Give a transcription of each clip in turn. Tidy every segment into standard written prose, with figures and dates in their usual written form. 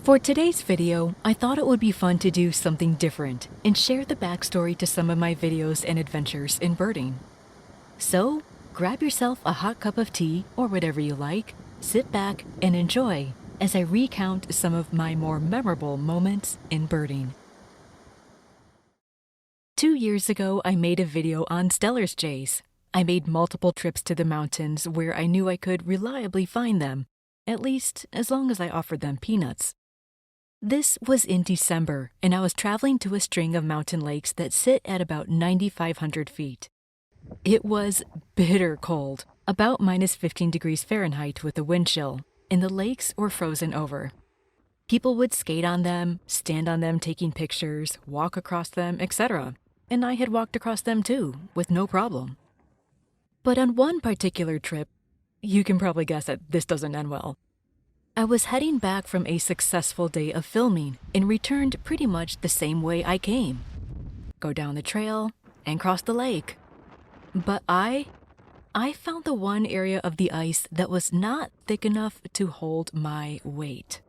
For today's video, I thought it would be fun to do something different and share the backstory to some of my videos and adventures in birding. So, grab yourself a hot cup of tea or whatever you like, sit back and enjoy as I recount some of my more memorable moments in birding. 2 years ago, I made a video on Steller's jays. I made multiple trips to the mountains where I knew I could reliably find them, at least as long as I offered them peanuts. This was in December, and I was traveling to a string of mountain lakes that sit at about 9,500 feet. It was bitter cold, about minus 15 degrees Fahrenheit with a wind chill, and the lakes were frozen over. People would skate on them, stand on them taking pictures, walk across them, etc. And I had walked across them too, with no problem. But on one particular trip, you can probably guess that this doesn't end well. I was heading back from a successful day of filming and returned pretty much the same way I came. Go down the trail and cross the lake. But I found the one area of the ice that was not thick enough to hold my weight.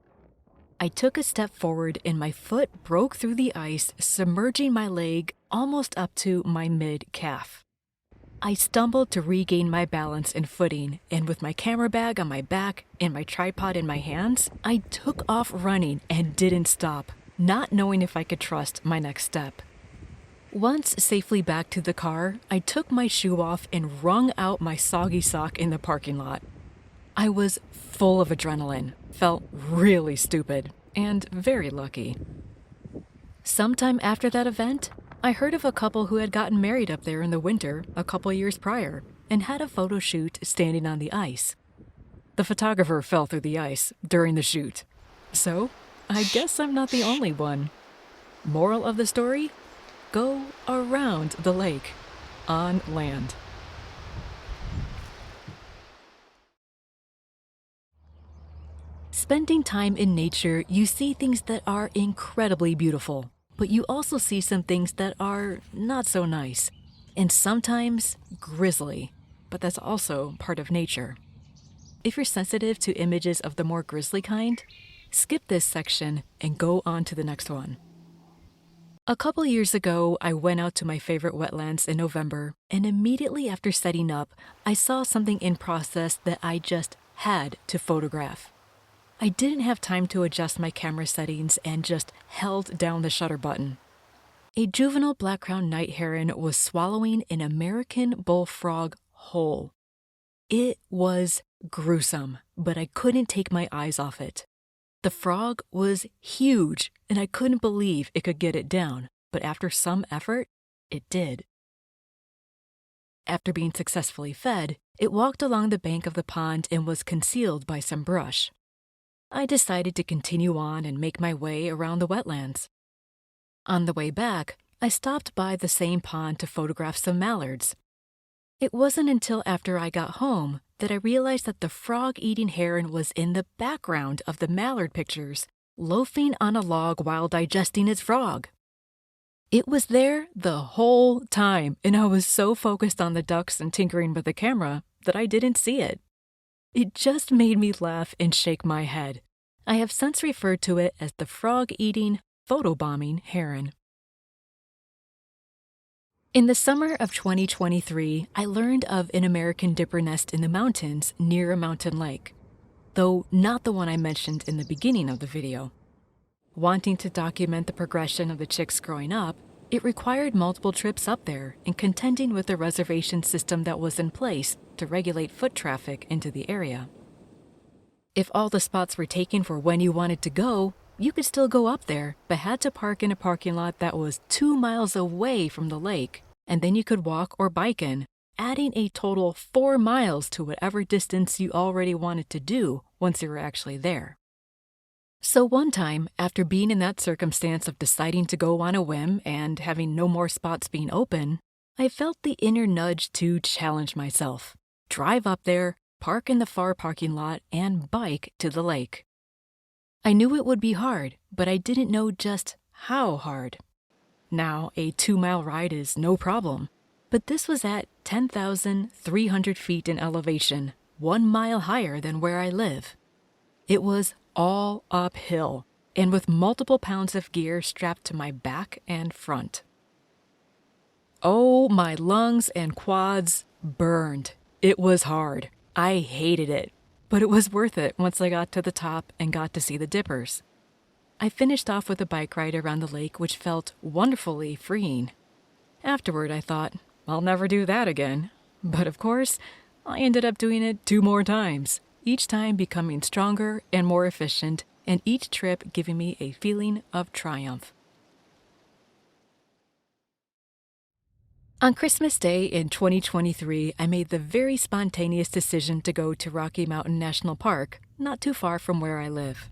I took a step forward and my foot broke through the ice, submerging my leg almost up to my mid-calf. I stumbled to regain my balance and footing, and with my camera bag on my back and my tripod in my hands, I took off running and didn't stop, not knowing if I could trust my next step. Once safely back to the car, I took my shoe off and wrung out my soggy sock in the parking lot. I was full of adrenaline, felt really stupid, and very lucky. Sometime after that event, I heard of a couple who had gotten married up there in the winter a couple years prior and had a photo shoot standing on the ice. The photographer fell through the ice during the shoot. So, I guess I'm not the only one. Moral of the story? Go around the lake on land. Spending time in nature, you see things that are incredibly beautiful. But you also see some things that are not so nice, and sometimes grisly, but that's also part of nature. If you're sensitive to images of the more grisly kind, skip this section and go on to the next one. A couple years ago, I went out to my favorite wetlands in November, and immediately after setting up, I saw something in process that I just had to photograph. I didn't have time to adjust my camera settings and just held down the shutter button. A juvenile black-crowned night heron was swallowing an American bullfrog whole. It was gruesome, but I couldn't take my eyes off it. The frog was huge, and I couldn't believe it could get it down, but after some effort, it did. After being successfully fed, it walked along the bank of the pond and was concealed by some brush. I decided to continue on and make my way around the wetlands. On the way back, I stopped by the same pond to photograph some mallards. It wasn't until after I got home that I realized that the frog-eating heron was in the background of the mallard pictures, loafing on a log while digesting its frog. It was there the whole time, and I was so focused on the ducks and tinkering with the camera that I didn't see it. It just made me laugh and shake my head. I have since referred to it as the frog-eating, photobombing heron. In the summer of 2023, I learned of an American dipper nest in the mountains near a mountain lake, though not the one I mentioned in the beginning of the video. Wanting to document the progression of the chicks growing up, it required multiple trips up there and contending with the reservation system that was in place to regulate foot traffic into the area. If all the spots were taken for when you wanted to go, you could still go up there, but had to park in a parking lot that was 2 miles away from the lake, and then you could walk or bike in, adding a total 4 miles to whatever distance you already wanted to do once you were actually there. So one time, after being in that circumstance of deciding to go on a whim and having no more spots being open, I felt the inner nudge to challenge myself, drive up there, park in the far parking lot, and bike to the lake. I knew it would be hard, but I didn't know just how hard. Now, a 2-mile ride is no problem, but this was at 10,300 feet in elevation, 1 mile higher than where I live. It was all uphill, and with multiple pounds of gear strapped to my back and front. Oh, my lungs and quads burned. It was hard. I hated it, but it was worth it once I got to the top and got to see the dippers. I finished off with a bike ride around the lake, which felt wonderfully freeing. Afterward, I thought, I'll never do that again. But of course, I ended up doing it 2 more times, each time becoming stronger and more efficient, and each trip giving me a feeling of triumph. On Christmas Day in 2023, I made the very spontaneous decision to go to Rocky Mountain National Park, not too far from where I live.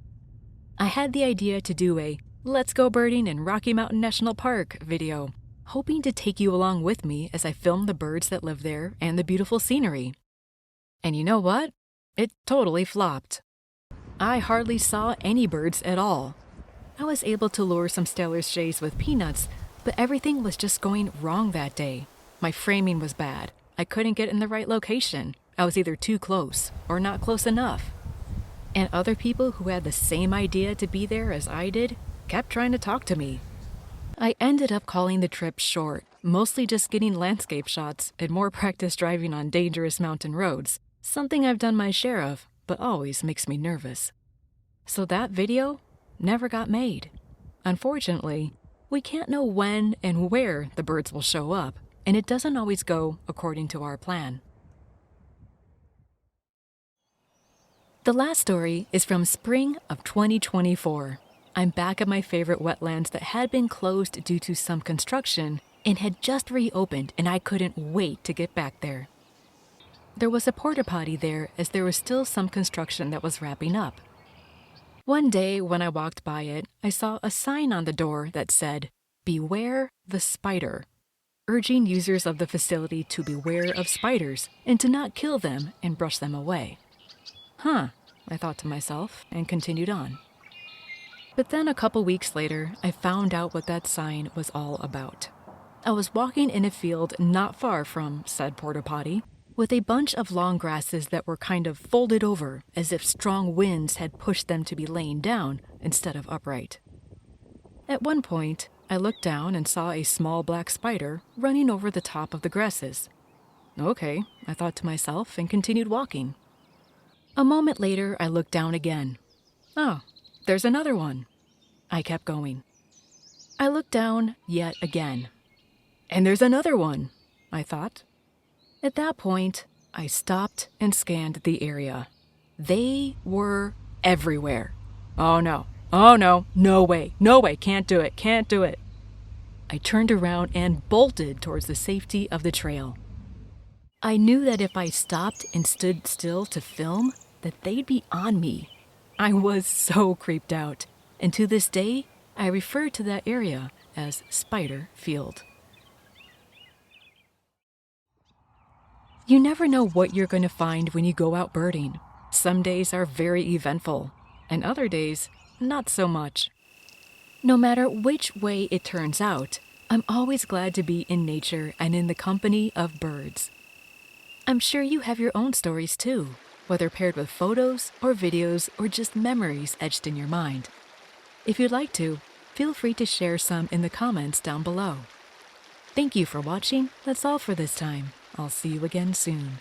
I had the idea to do a "Let's Go Birding in Rocky Mountain National Park" video, hoping to take you along with me as I filmed the birds that live there and the beautiful scenery. And you know what? It totally flopped. I hardly saw any birds at all. I was able to lure some Steller's jays with peanuts, but everything was just going wrong that day. My framing was bad. I couldn't get in the right location. I was either too close or not close enough. And other people who had the same idea to be there as I did kept trying to talk to me. I ended up calling the trip short, mostly just getting landscape shots and more practice driving on dangerous mountain roads, something I've done my share of, but always makes me nervous. So that video never got made. Unfortunately, we can't know when and where the birds will show up, and it doesn't always go according to our plan. The last story is from spring of 2024. I'm back at my favorite wetlands that had been closed due to some construction and had just reopened, and I couldn't wait to get back there. There was a porta potty there as there was still some construction that was wrapping up. One day when I walked by it, I saw a sign on the door that said, "Beware the spider," urging users of the facility to beware of spiders and to not kill them and brush them away. Huh, I thought to myself and continued on. But then a couple weeks later, I found out what that sign was all about. I was walking in a field not far from said porta potty with a bunch of long grasses that were kind of folded over as if strong winds had pushed them to be laying down instead of upright. At one point, I looked down and saw a small black spider running over the top of the grasses. Okay, I thought to myself and continued walking. A moment later, I looked down again. Oh, there's another one. I kept going. I looked down yet again. And there's another one, I thought. At that point, I stopped and scanned the area. They were everywhere. Oh no, no way, can't do it. I turned around and bolted towards the safety of the trail. I knew that if I stopped and stood still to film, that they'd be on me. I was so creeped out, and to this day, I refer to that area as Spider Field. You never know what you're going to find when you go out birding. Some days are very eventful, and other days, not so much. No matter which way it turns out, I'm always glad to be in nature and in the company of birds. I'm sure you have your own stories too, whether paired with photos or videos or just memories etched in your mind. If you'd like to, feel free to share some in the comments down below. Thank you for watching. That's all for this time. I'll see you again soon.